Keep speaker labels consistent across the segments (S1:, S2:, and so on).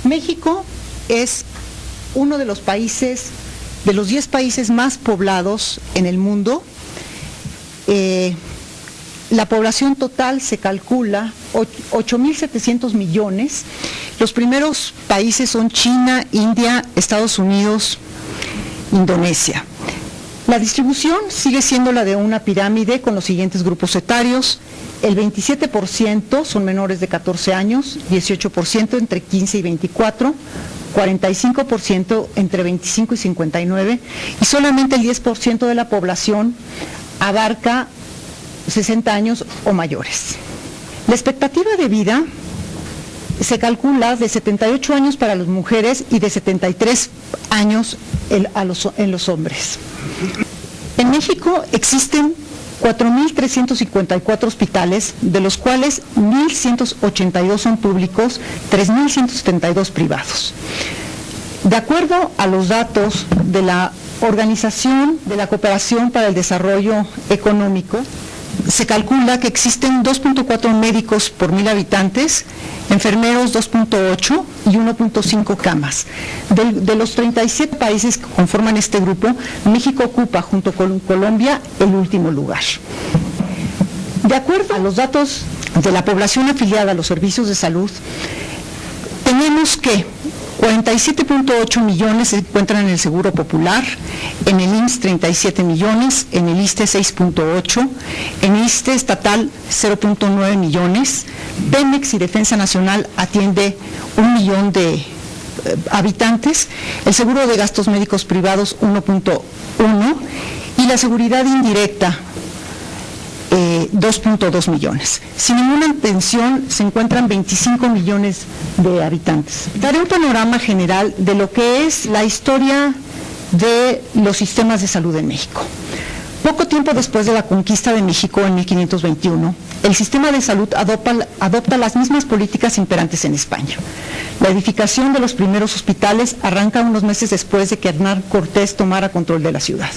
S1: México es uno de los países, de los 10 países más poblados en el mundo. La población total se calcula 8.700 millones. Los primeros países son China, India, Estados Unidos, Indonesia. La distribución sigue siendo la de una pirámide con los siguientes grupos etarios. El 27% son menores de 14 años, 18% entre 15 y 24, 45% entre 25 y 59, y solamente el 10% de la población abarca 60 años o mayores. La expectativa de vida se calcula de 78 años para las mujeres y de 73 años en los hombres. En México existen 4.354 hospitales, de los cuales 1.182 son públicos, 3.172 privados. De acuerdo a los datos de la Organización de la Cooperación para el Desarrollo Económico, se calcula que existen 2.4 médicos por 1.000 habitantes, enfermeros 2.8 y 1.5 camas. De los 37 países que conforman este grupo, México ocupa, junto con Colombia, el último lugar. De acuerdo a los datos de la población afiliada a los servicios de salud, tenemos que 47.8 millones se encuentran en el Seguro Popular, en el IMSS 37 millones, en el ISSSTE 6.8, en el ISSSTE estatal 0.9 millones, Pemex y Defensa Nacional atiende 1 millón de habitantes, el Seguro de Gastos Médicos Privados 1.1 y la Seguridad Indirecta 2.2 millones. Sin ninguna atención se encuentran 25 millones de habitantes. Daré un panorama general de lo que es la historia de los sistemas de salud en México. Poco tiempo después de la conquista de México en 1521, el sistema de salud adopta las mismas políticas imperantes en España. La edificación de los primeros hospitales arranca unos meses después de que Hernán Cortés tomara control de la ciudad.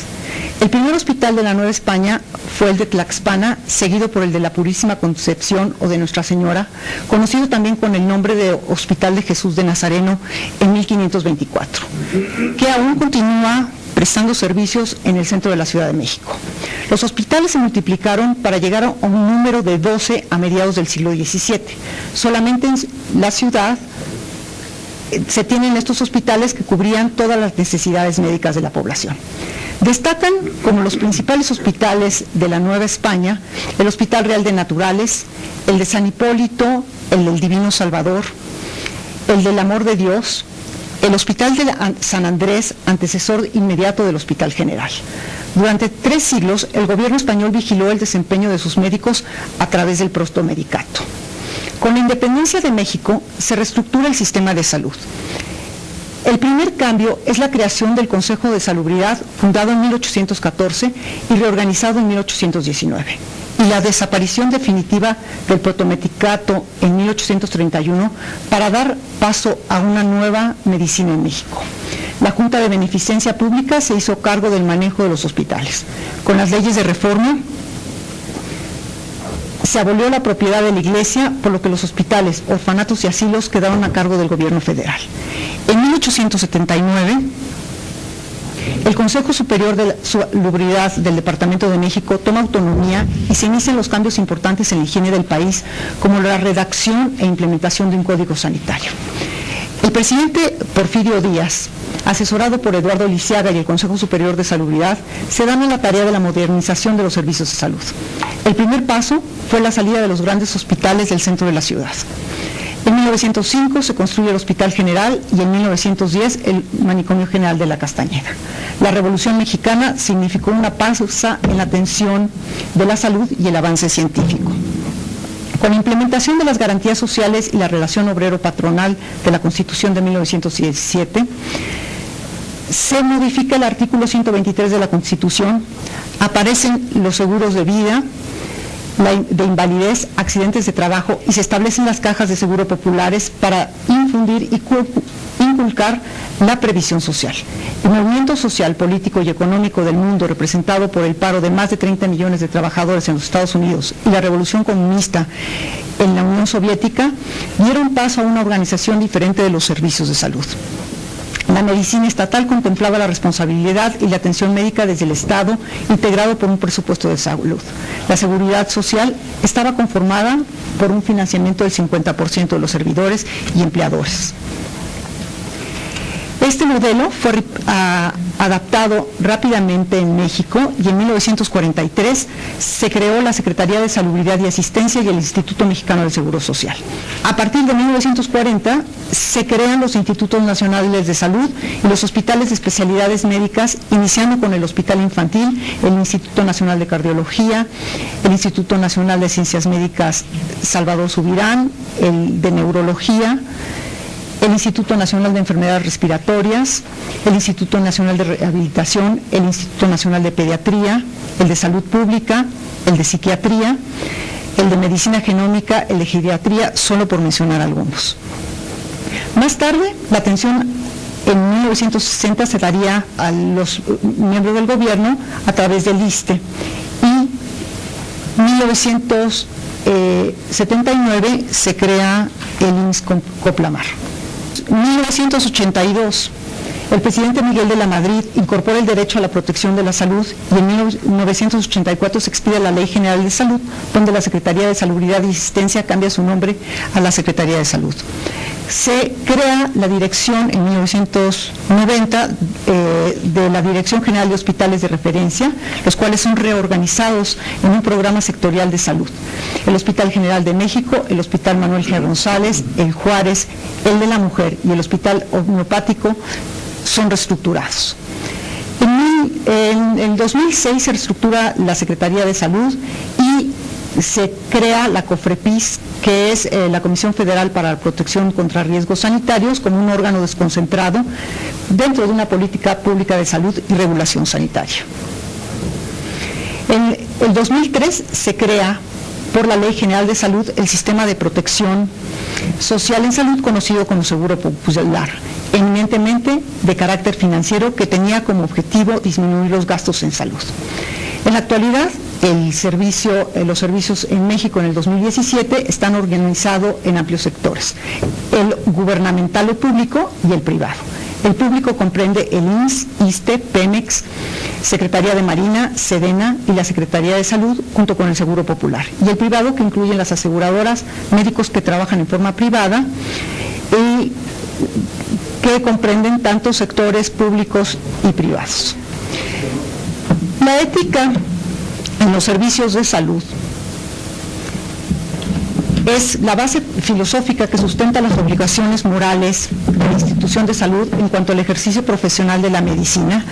S1: El primer hospital de la Nueva España fue el de Tlaxpana, seguido por el de la Purísima Concepción o de Nuestra Señora, conocido también con el nombre de Hospital de Jesús de Nazareno en 1524, que aún continúa prestando servicios en el centro de la Ciudad de México. Los hospitales se multiplicaron para llegar a un número de 12 a mediados del siglo XVII. Solamente en la ciudad se tienen estos hospitales que cubrían todas las necesidades médicas de la población. Destacan como los principales hospitales de la Nueva España el Hospital Real de Naturales, el de San Hipólito, el del Divino Salvador, el del Amor de Dios, el Hospital de San Andrés, antecesor inmediato del Hospital General. Durante 3 siglos, el gobierno español vigiló el desempeño de sus médicos a través del prostomedicato. Con la independencia de México, se reestructura el sistema de salud. El primer cambio es la creación del Consejo de Salubridad, fundado en 1814 y reorganizado en 1819, y la desaparición definitiva del protomedicato en 1831 para dar paso a una nueva medicina en México. La Junta de Beneficencia Pública se hizo cargo del manejo de los hospitales. Con las leyes de reforma se abolió la propiedad de la Iglesia, por lo que los hospitales, orfanatos y asilos quedaron a cargo del gobierno federal. En 1879, el Consejo Superior de la Salubridad del Departamento de México toma autonomía y se inician los cambios importantes en la higiene del país, como la redacción e implementación de un código sanitario. El presidente Porfirio Díaz, asesorado por Eduardo Lisiaga y el Consejo Superior de Salubridad, se dan a la tarea de la modernización de los servicios de salud. El primer paso fue la salida de los grandes hospitales del centro de la ciudad. En 1905 se construye el Hospital General y en 1910 el Manicomio General de la Castañeda. La Revolución Mexicana significó una pausa en la atención de la salud y el avance científico. Con la implementación de las garantías sociales y la relación obrero-patronal de la Constitución de 1917, se modifica el artículo 123 de la Constitución, aparecen los seguros de vida, de invalidez, accidentes de trabajo y se establecen las cajas de seguro populares para infundir y inculcar la previsión social. El movimiento social, político y económico del mundo, representado por el paro de más de 30 millones de trabajadores en los Estados Unidos y la revolución comunista en la Unión Soviética, dieron paso a una organización diferente de los servicios de salud. La medicina estatal contemplaba la responsabilidad y la atención médica desde el Estado, integrado por un presupuesto de salud. La seguridad social estaba conformada por un financiamiento del 50% de los servidores y empleadores. Este modelo fue adaptado rápidamente en México y en 1943 se creó la Secretaría de Salubridad y Asistencia y el Instituto Mexicano del Seguro Social. A partir de 1940 se crean los Institutos Nacionales de Salud y los hospitales de especialidades médicas, iniciando con el Hospital Infantil, el Instituto Nacional de Cardiología, el Instituto Nacional de Ciencias Médicas Salvador Subirán, el de Neurología, el Instituto Nacional de Enfermedades Respiratorias, el Instituto Nacional de Rehabilitación, el Instituto Nacional de Pediatría, el de Salud Pública, el de Psiquiatría, el de Medicina Genómica, el de Geriatría, solo por mencionar algunos. Más tarde, la atención en 1960 se daría a los miembros del gobierno a través del ISSSTE y en 1979 se crea el IMSS-Coplamar. En 1982, el presidente Miguel de la Madrid incorpora el derecho a la protección de la salud y en 1984 se expide la Ley General de Salud, donde la Secretaría de Salubridad y Asistencia cambia su nombre a la Secretaría de Salud. Se crea la dirección en 1990 de la Dirección General de Hospitales de Referencia, los cuales son reorganizados en un programa sectorial de salud. El Hospital General de México, el Hospital Manuel G. González, el Juárez, el de la Mujer y el Hospital Homeopático son reestructurados. En el 2006 se reestructura la Secretaría de Salud y se crea la COFREPIS, que es la Comisión Federal para la Protección contra Riesgos Sanitarios, como un órgano desconcentrado dentro de una política pública de salud y regulación sanitaria. En el 2003 se crea por la Ley General de Salud el Sistema de Protección Social en Salud, conocido como Seguro Popular, eminentemente de carácter financiero, que tenía como objetivo disminuir los gastos en salud. En la actualidad, los servicios en México en el 2017 están organizados en amplios sectores: el gubernamental o público y el privado. El público comprende el IMSS, ISSSTE, Pemex, Secretaría de Marina, Sedena y la Secretaría de Salud, junto con el Seguro Popular. Y el privado, que incluye las aseguradoras, médicos que trabajan en forma privada y que comprenden tanto sectores públicos y privados. La ética en los servicios de salud es la base filosófica que sustenta las obligaciones morales de la institución de salud en cuanto al ejercicio profesional de la medicina,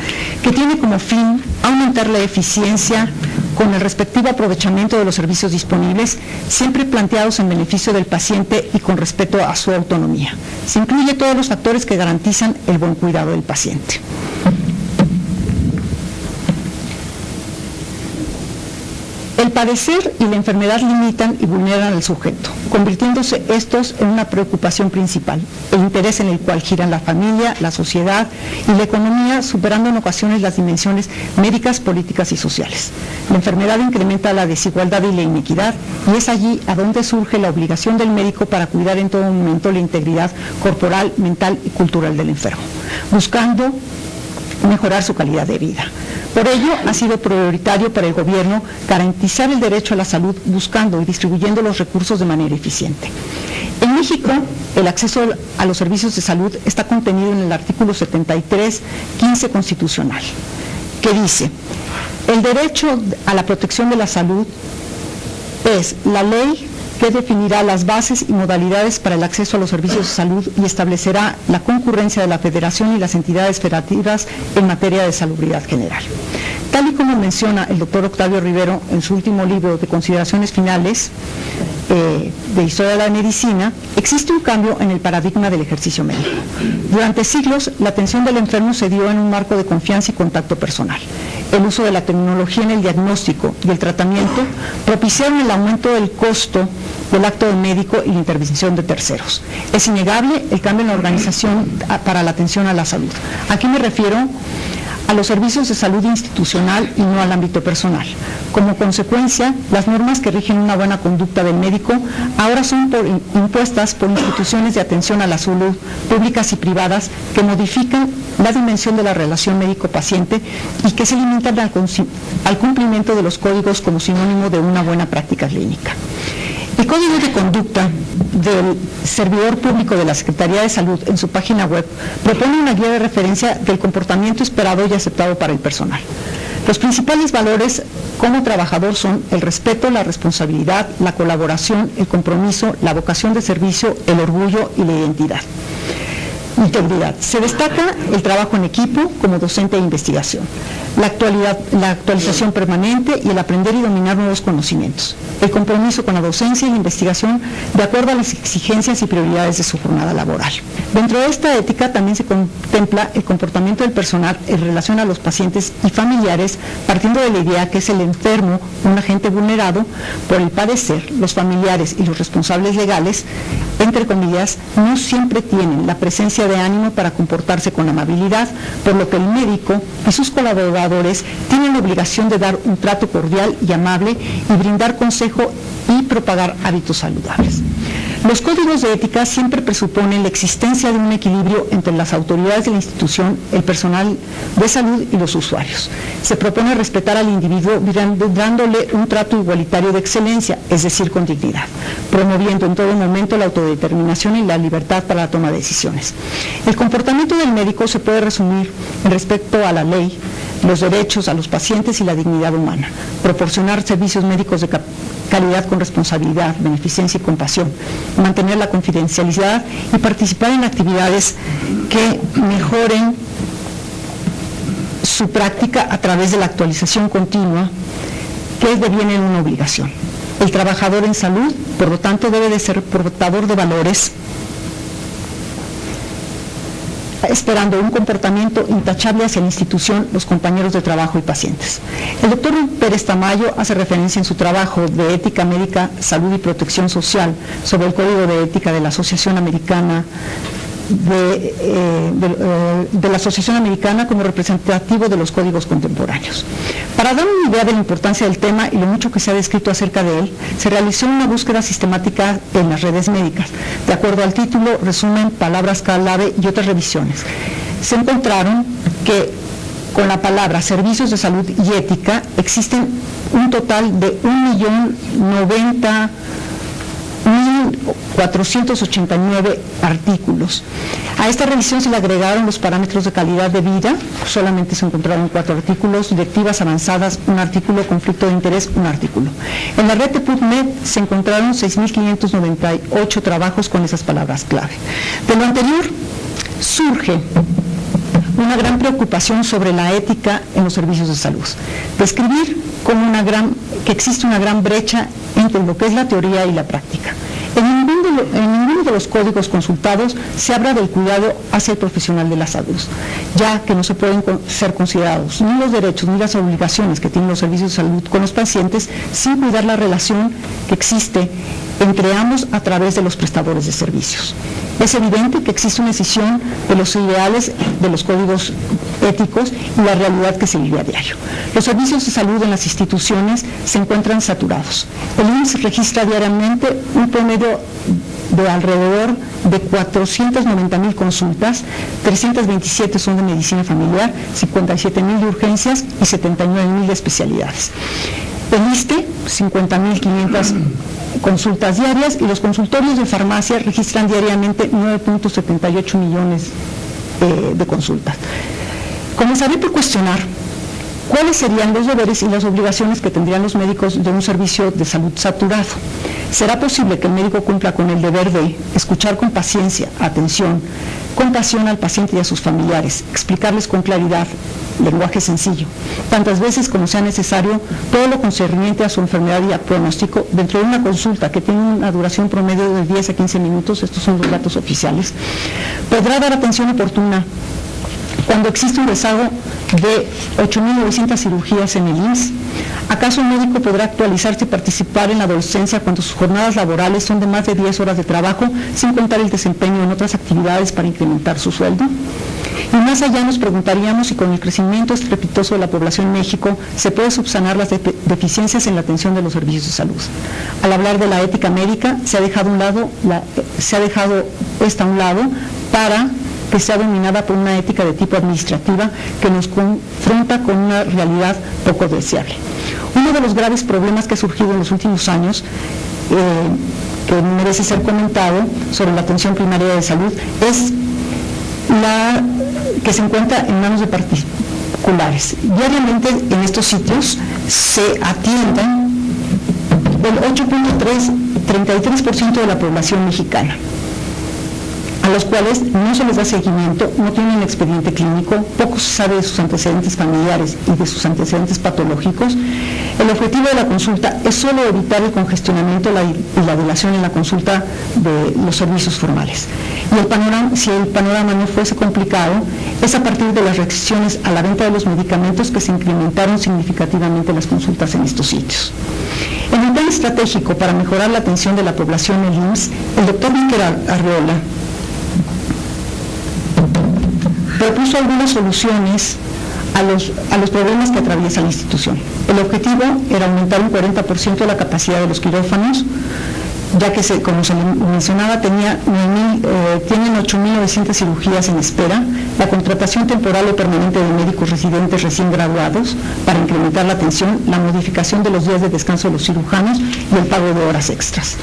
S1: que tiene como fin aumentar la eficiencia con el respectivo aprovechamiento de los servicios disponibles, siempre planteados en beneficio del paciente y con respeto a su autonomía. Se incluye todos los factores que garantizan el buen cuidado del paciente. El padecer y la enfermedad limitan y vulneran al sujeto, convirtiéndose estos en una preocupación principal, el interés en el cual giran la familia, la sociedad y la economía, superando en ocasiones las dimensiones médicas, políticas y sociales. La enfermedad incrementa la desigualdad y la inequidad, y es allí a donde surge la obligación del médico para cuidar en todo momento la integridad corporal, mental y cultural del enfermo, buscando mejorar su calidad de vida. Por ello, ha sido prioritario para el gobierno garantizar el derecho a la salud, buscando y distribuyendo los recursos de manera eficiente. En México, el acceso a los servicios de salud está contenido en el artículo 73.15 constitucional, que dice: el derecho a la protección de la salud es la ley que definirá las bases y modalidades para el acceso a los servicios de salud y establecerá la concurrencia de la Federación y las entidades federativas en materia de salubridad general. Tal y como menciona el doctor Octavio Rivero en su último libro de Consideraciones Finales de Historia de la Medicina, existe un cambio en el paradigma del ejercicio médico. Durante siglos, la atención del enfermo se dio en un marco de confianza y contacto personal. el uso de la tecnología en el diagnóstico y el tratamiento propiciaron el aumento del costo del acto de médico y la intervención de terceros. Es innegable el cambio en la organización para la atención a la salud. Aquí me refiero a los servicios de salud institucional y no al ámbito personal. Como consecuencia, las normas que rigen una buena conducta del médico ahora son impuestas por instituciones de atención a la salud públicas y privadas que modifican la dimensión de la relación médico-paciente y que se limitan al cumplimiento de los códigos como sinónimo de una buena práctica clínica. El Código de Conducta del Servidor Público de la Secretaría de Salud en su página web propone una guía de referencia del comportamiento esperado y aceptado para el personal. Los principales valores como trabajador son el respeto, la responsabilidad, la colaboración, el compromiso, la vocación de servicio, el orgullo y la integridad. Se destaca el trabajo en equipo como docente e investigación, la actualización permanente y el aprender y dominar nuevos conocimientos, el compromiso con la docencia y la investigación de acuerdo a las exigencias y prioridades de su jornada laboral. Dentro de esta ética también se contempla el comportamiento del personal en relación a los pacientes y familiares, partiendo de la idea que es el enfermo un agente vulnerado por el padecer. Los familiares y los responsables legales, entre comillas, no siempre tienen la presencia de ánimo para comportarse con amabilidad, por lo que el médico y sus colaboradores tienen la obligación de dar un trato cordial y amable y brindar consejo y propagar hábitos saludables. Los códigos de ética siempre presuponen la existencia de un equilibrio entre las autoridades de la institución, el personal de salud y los usuarios. Se propone respetar al individuo dándole un trato igualitario de excelencia, es decir, con dignidad, promoviendo en todo momento la autodeterminación y la libertad para la toma de decisiones. El comportamiento del médico se puede resumir en respecto a la ley, los derechos a los pacientes y la dignidad humana, proporcionar servicios médicos de calidad con responsabilidad, beneficencia y compasión, mantener la confidencialidad y participar en actividades que mejoren su práctica a través de la actualización continua, que deviene en una obligación. El trabajador en salud, por lo tanto, debe de ser portador de valores, esperando un comportamiento intachable hacia la institución, los compañeros de trabajo y pacientes. El doctor Pérez Tamayo hace referencia en su trabajo de Ética Médica, Salud y Protección Social sobre el Código de Ética de la Asociación Americana de la Asociación Americana como representativo de los códigos contemporáneos. Para dar una idea de la importancia del tema y lo mucho que se ha descrito acerca de él, se realizó una búsqueda sistemática en las redes médicas. De acuerdo al título, resumen, palabras clave y otras revisiones. Se encontraron que con la palabra servicios de salud y ética existen un total de 1.090.489 artículos. A esta revisión se le agregaron los parámetros de calidad de vida, solamente se encontraron 4 artículos, directivas avanzadas, un artículo, conflicto de interés, un artículo. En la red de PubMed se encontraron 6.598 trabajos con esas palabras clave. De lo anterior surge una gran preocupación sobre la ética en los servicios de salud. Describir como que existe una gran brecha entre lo que es la teoría y la práctica. En ninguno de los códigos consultados se habla del cuidado hacia el profesional de la salud, ya que no se pueden ser considerados ni los derechos ni las obligaciones que tienen los servicios de salud con los pacientes sin cuidar la relación que existe entre ambos a través de los prestadores de servicios. Es evidente que existe una escisión de los ideales de los códigos éticos y la realidad que se vive a diario. Los servicios de salud en las instituciones se encuentran saturados. El IMSS registra diariamente un promedio de alrededor de 490.000 consultas, 327 son de medicina familiar, 57.000 de urgencias y 79.000 de especialidades. El ISSSTE, 50.500 consultas diarias, y los consultorios de farmacia registran diariamente 9.78 millones de consultas. Comenzaré por cuestionar cuáles serían los deberes y las obligaciones que tendrían los médicos de un servicio de salud saturado. ¿Será posible que el médico cumpla con el deber de escuchar con paciencia, atención, compasión al paciente y a sus familiares, explicarles con claridad, lenguaje sencillo, tantas veces como sea necesario, todo lo concerniente a su enfermedad y a pronóstico dentro de una consulta que tiene una duración promedio de 10 a 15 minutos, estos son los datos oficiales? ¿Podrá dar atención oportuna cuando existe un rezago de 8.900 cirugías en el IMSS? ¿Acaso un médico podrá actualizarse y participar en la docencia cuando sus jornadas laborales son de más de 10 horas de trabajo, sin contar el desempeño en otras actividades para incrementar su sueldo? Y más allá nos preguntaríamos si con el crecimiento estrepitoso de la población en México se puede subsanar las deficiencias en la atención de los servicios de salud. Al hablar de la ética médica, se ha dejado esta a un lado para que sea dominada por una ética de tipo administrativa que nos confronta con una realidad poco deseable. Uno de los graves problemas que ha surgido en los últimos años, que merece ser comentado sobre la atención primaria de salud, es la que se encuentra en manos de particulares. Diariamente en estos sitios se atienden el 8.33% de la población mexicana, a los cuales no se les da seguimiento, no tienen expediente clínico, poco se sabe de sus antecedentes familiares y de sus antecedentes patológicos. El objetivo de la consulta es solo evitar el congestionamiento y la dilación en la consulta de los servicios formales. Y si el panorama no fuese complicado, es a partir de las restricciones a la venta de los medicamentos que se incrementaron significativamente las consultas en estos sitios. En el plan estratégico para mejorar la atención de la población en el IMSS, el doctor Víctor Arriola propuso algunas soluciones a los problemas que atraviesa la institución. El objetivo era aumentar un 40% de la capacidad de los quirófanos, ya que, como se mencionaba, tienen 8.900 cirugías en espera, la contratación temporal o permanente de médicos residentes recién graduados para incrementar la atención, la modificación de los días de descanso de los cirujanos y el pago de horas extras.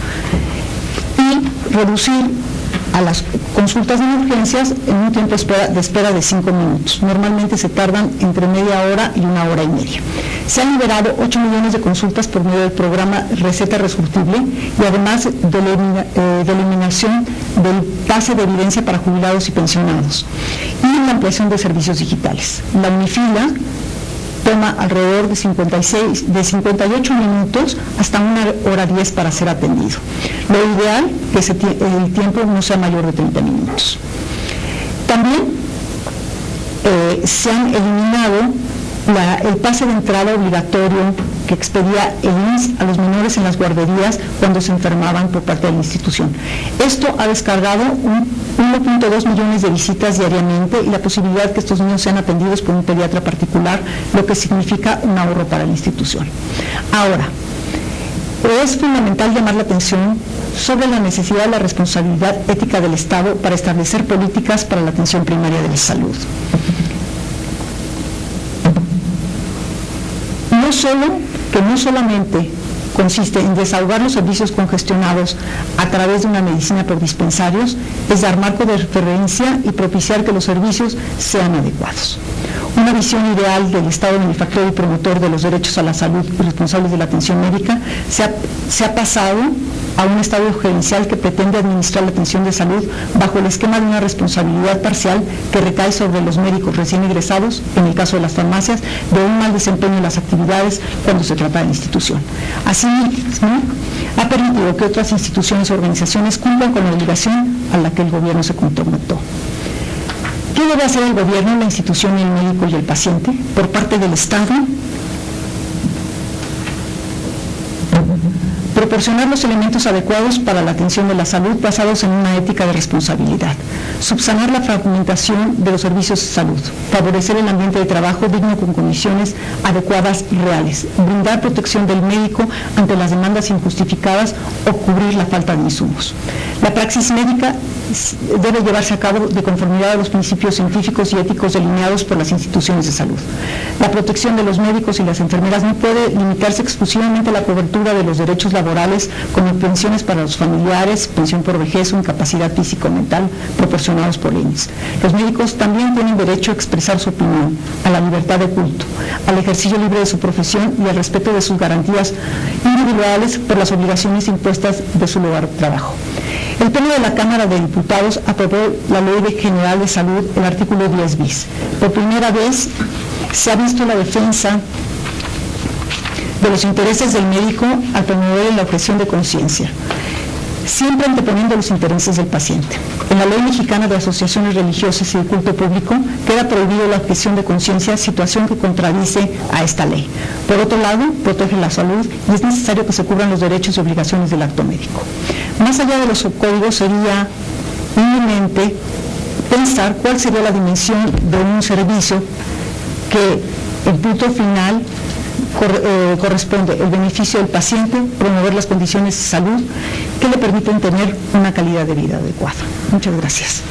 S1: Y reducir a las consultas de urgencias en un tiempo de espera de 5 minutos. Normalmente se tardan entre media hora y 1 hora y media. Se han liberado 8 millones de consultas por medio del programa Receta Resurtible y además de eliminación del pase de evidencia para jubilados y pensionados y la ampliación de servicios digitales. La Unifila toma alrededor de 58 minutos hasta 1 hora 10 para ser atendido. Lo ideal es que el tiempo no sea mayor de 30 minutos. También se han eliminado el pase de entrada obligatorio que expedía el IMSS a los menores en las guarderías cuando se enfermaban por parte de la institución. Esto ha descargado 1.2 millones de visitas diariamente y la posibilidad de que estos niños sean atendidos por un pediatra particular, lo que significa un ahorro para la institución. Ahora, es fundamental llamar la atención sobre la necesidad de la responsabilidad ética del Estado para establecer políticas para la atención primaria de la salud. No solamente consiste en desahogar los servicios congestionados a través de una medicina por dispensarios, es dar marco de referencia y propiciar que los servicios sean adecuados. Una visión ideal del Estado benefactor y promotor de los derechos a la salud y responsables de la atención médica se ha pasado a un Estado gerencial que pretende administrar la atención de salud bajo el esquema de una responsabilidad parcial que recae sobre los médicos recién egresados, en el caso de las farmacias, de un mal desempeño en las actividades cuando se trata de la institución. Asimismo, ha permitido que otras instituciones o organizaciones cumplan con la obligación a la que el gobierno se comprometió. ¿Qué debe hacer el gobierno, la institución, el médico y el paciente por parte del Estado? Proporcionar los elementos adecuados para la atención de la salud basados en una ética de responsabilidad, subsanar la fragmentación de los servicios de salud, favorecer el ambiente de trabajo digno con condiciones adecuadas y reales, brindar protección del médico ante las demandas injustificadas o cubrir la falta de insumos. La praxis médica debe llevarse a cabo de conformidad a los principios científicos y éticos delineados por las instituciones de salud. La protección de los médicos y las enfermeras no puede limitarse exclusivamente a la cobertura de los derechos laborales como pensiones para los familiares, pensión por vejez o incapacidad físico-mental proporcionados por el IMSS. Los médicos también tienen derecho a expresar su opinión, a la libertad de culto, al ejercicio libre de su profesión y al respeto de sus garantías individuales por las obligaciones impuestas de su lugar de trabajo. El Pleno de la Cámara de Diputados aprobó la Ley General de Salud, el artículo 10 bis. Por primera vez se ha visto la defensa de los intereses del médico al promover la objeción de conciencia. siempre anteponiendo los intereses del paciente. En la Ley Mexicana de Asociaciones Religiosas y de Culto Público queda prohibido la objeción de conciencia, situación que contradice a esta ley. Por otro lado, protege la salud y es necesario que se cubran los derechos y obligaciones del acto médico. Más allá de los códigos, sería inminente pensar cuál sería la dimensión de un servicio que el punto final corresponde el beneficio del paciente, promover las condiciones de salud que le permiten tener una calidad de vida adecuada. Muchas gracias.